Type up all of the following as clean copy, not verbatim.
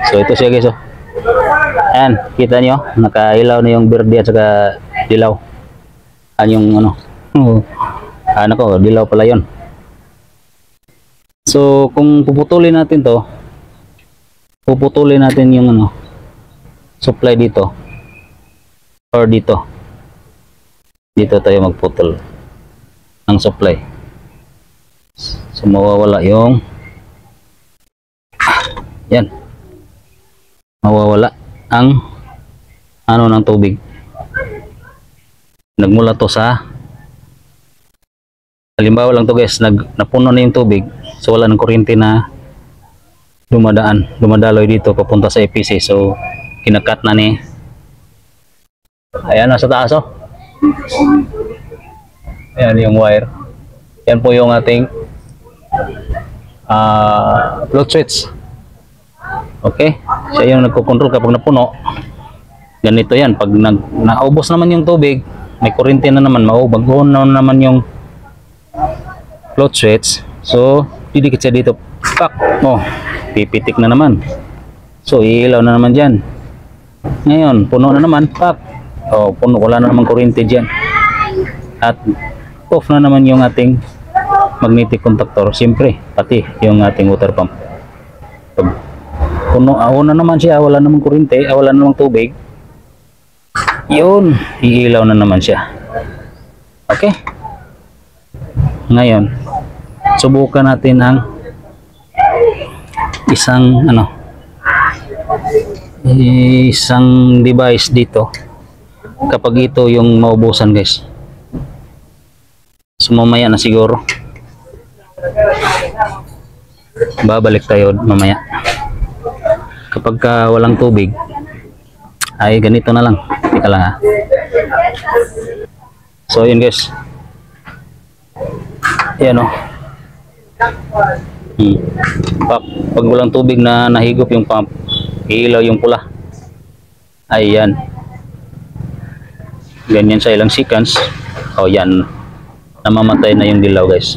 So ito siya guys, oh. Ayan, kita nyo, nakailaw na yung berde at saka dilaw. Yung ano, ano ko, dilaw pala yon. So kung puputulin natin to, puputulin natin yung ano, supply dito or dito. Dito tayo magputol ng supply. So mawawala yung yan. Mawawala ang ano ng tubig. Nagmula to sa, halimbawa lang to guys, napuno na yung tubig, so wala ng kuryente na dumadaloy dito papunta sa EPC. So kinakat na ni, ayan, nasa taas, oh. Ayan yung wire. Yan po yung ating float switch. Okay, siya yung nagko-control kapag napuno. Ganito yan, pag naubos naman yung tubig, may kuryente na naman, mag-on na naman yung float switch. So didikit siya dito, pak, oh, pipitik na naman. So iilaw na naman dyan. Ngayon puno na naman, pak, oh, puno, wala na naman kuryente dyan. At off na naman yung ating magnetic contactor, siyempre pati yung ating water pump. Pag puno, na naman siya, wala namang kuryente, wala namang tubig, yun, iilaw na naman siya. Okay, ngayon subukan natin ang isang device dito kapag ito yung maubusan guys. So mamaya na siguro, babalik tayo mamaya kapag walang tubig. Ay ganito na lang, tika lang ha. So yun guys, yan, oh. Pag walang tubig na nahigop yung pump, iilaw yung pula. Ayan, ganyan sa ilang seconds, oh yan, namamatay na yung dilaw guys.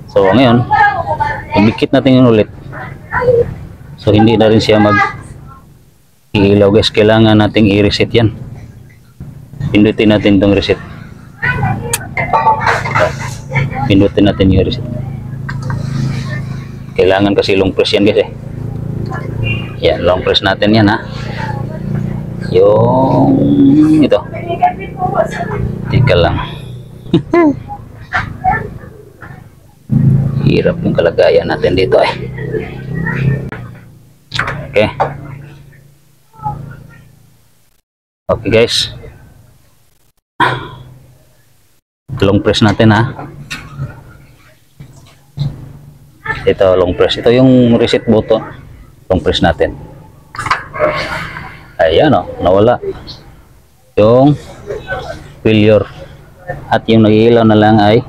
So ngayon, ibikit natin yun ulit. So hindi na rin siya mag-iilaw guys, kailangan nating i-reset yan. Pindutin natin itong reset. Pindutin natin yung reset. Kailangan kasi long press yan guys eh. Yan, long press natin yan ha. Yung ito. Tika lang. Hirap yung kalagayan natin dito eh. Okay. Okay guys. Long press natin ha. Ito long press. Ito yung reset button. Long press natin. Ayan, oh, nawala yung failure. At yung nag-iilaw na lang ay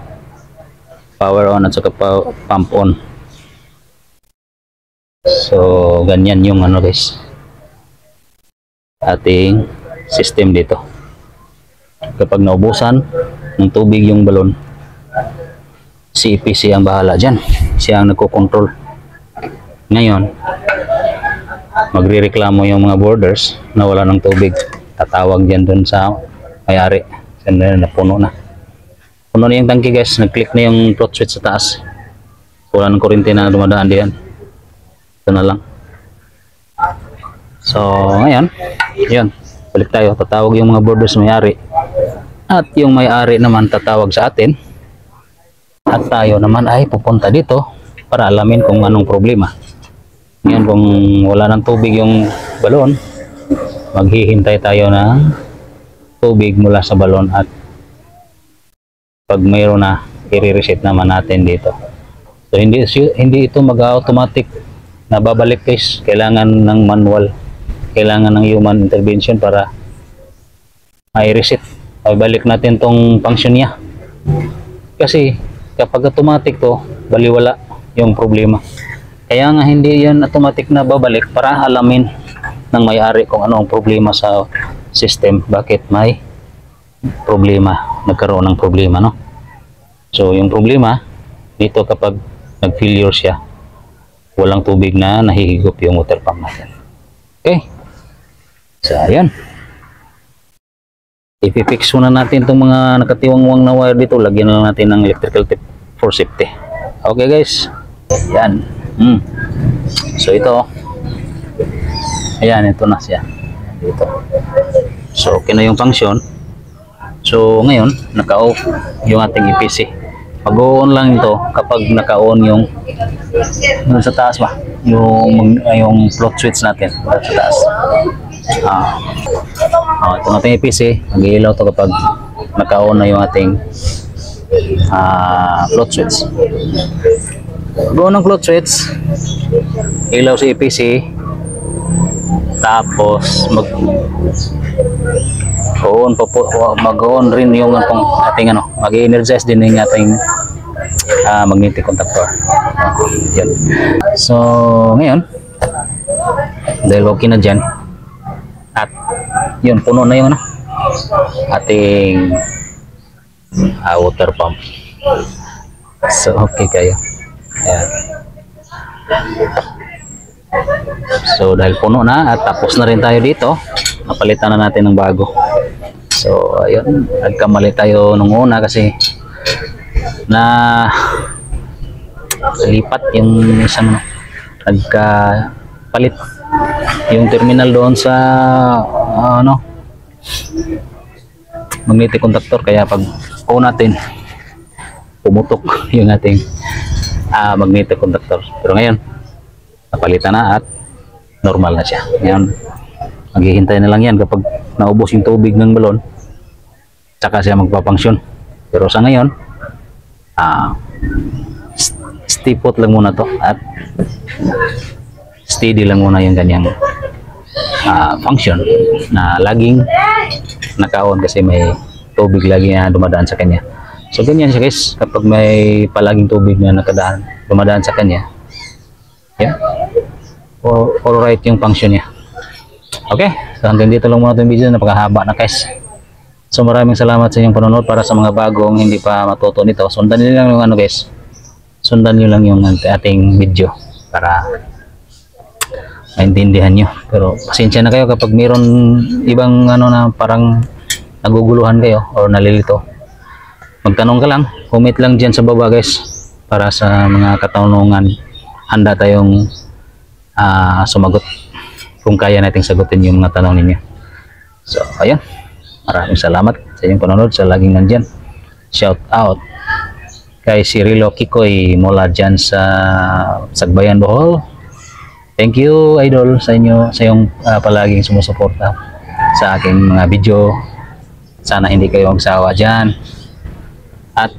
power on at saka pump on. So ganyan yung ano guys, ating system dito. Kapag naubusan ng tubig yung balon, si EPC ang bahala dyan, siya ang nagko-control. Ngayon magrereklamo yung mga boarders na wala ng tubig, tatawag dyan dun sa may-ari. Napuno na yung tangke guys, nag-click na yung float switch sa taas, wala ng kuryente na dumadaan diyan. Ito na lang. So ngayon, yun, balik tayo, tatawag yung mga boarders may-ari, at yung may-ari naman tatawag sa atin, at tayo naman ay pupunta dito para alamin kung anong problema. Ngayon kung wala ng tubig yung balon, maghihintay tayo ng tubig mula sa balon, at pag mayroon na, i-reset naman natin dito. So hindi ito mag-automatic na babalik guys, kailangan ng manual, kailangan ng human intervention para i-reset, balik natin tong function niya. Kasi kapag automatic to, baliwala yung problema. Kaya nga hindi yan automatic na babalik, para alamin ng may-ari kung ano ang problema sa system, bakit may problema, nagkaroon ng problema, no? So yung problema dito, kapag nag-failure siya, walang tubig na nahihigop yung water pump natin. Okay. So, ayan. Ipipix muna natin itong mga nakatiwangwang na wire dito. Lagyan na natin ng electrical tape for safety. Okay guys. Ayan. So ito. Ayan, ito na siya. Dito. So okay na yung function. So ngayon, naka-off yung ating EPC. Mag-on lang ito kapag naka-on yung sa taas ba? Yung float switch natin sa taas. Ito natin EPC, mag-ilaw to kapag naka-on na yung ating float switch. Go ng float switch, ilaw si EPC, tapos mag-on rin yung ating mag-energize din yung ating magnetic contactor. Yan. So ngayon, dahil okay na dyan, at yun, puno na yung ating water pump. So okay kayo. Ayan. So dahil puno na at tapos na rin tayo dito, napalitan na natin ng bago. So ayun, nagkamali tayo nung una kasi na lipat yung isang nagkapalit yung terminal doon sa magnetic contactor, kaya pag on natin pumutok yung ating magnetic contactor. Pero ngayon napalitan na at normal na siya. Ngayon maghihintay na lang yan kapag naubos yung tubig ng balon, tsaka siya magpapangsyon. Pero sa ngayon stipot lang muna to at steady lang muna yung kanyang function na laging naka-on kasi may tubig lagi na dumadaan sa kanya. So ganyan siya guys, kapag may palaging tubig na dumadaan sa kanya, yeah, alright yung function niya. Okay, so hanggang dito lang muna itong video, napakahaba na guys. So maraming salamat sa inyong panonood. Para sa mga bagong hindi pa matuto nito, sundan nyo lang yung guys, sundan nyo lang yung ating video para maintindihan nyo. Pero pasensya na kayo kapag mayroon ibang na parang naguguluhan kayo o nalilito. Magtanong ka lang, comment lang dyan sa baba guys, para sa mga katanungan handa tayong sumagot kung kaya nating sagutin yung mga tanong ninyo. So ayun, maraming salamat sa inyong panonood, sa laging nandyan. Shout out kay Cirilo Kikoy mula dyan sa Sagbayan, Bohol. Thank you idol sa inyo, sa iyong palaging sumusuporta sa aking mga video. Sana hindi kayo magsawa dyan, at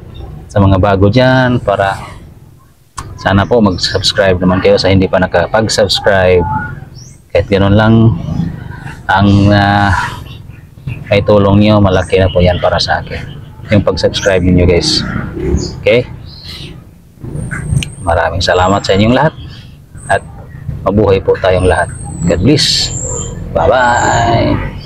sa mga bago dyan, para sana po mag-subscribe naman kayo sa hindi pa nakapag-subscribe. Kahit ganoon lang ang may tulong nyo, malaki na po yan para sa akin, yung pag-subscribe niyo guys. Okay, maraming salamat sa inyong lahat at mabuhay po tayong lahat. God bless. Bye bye.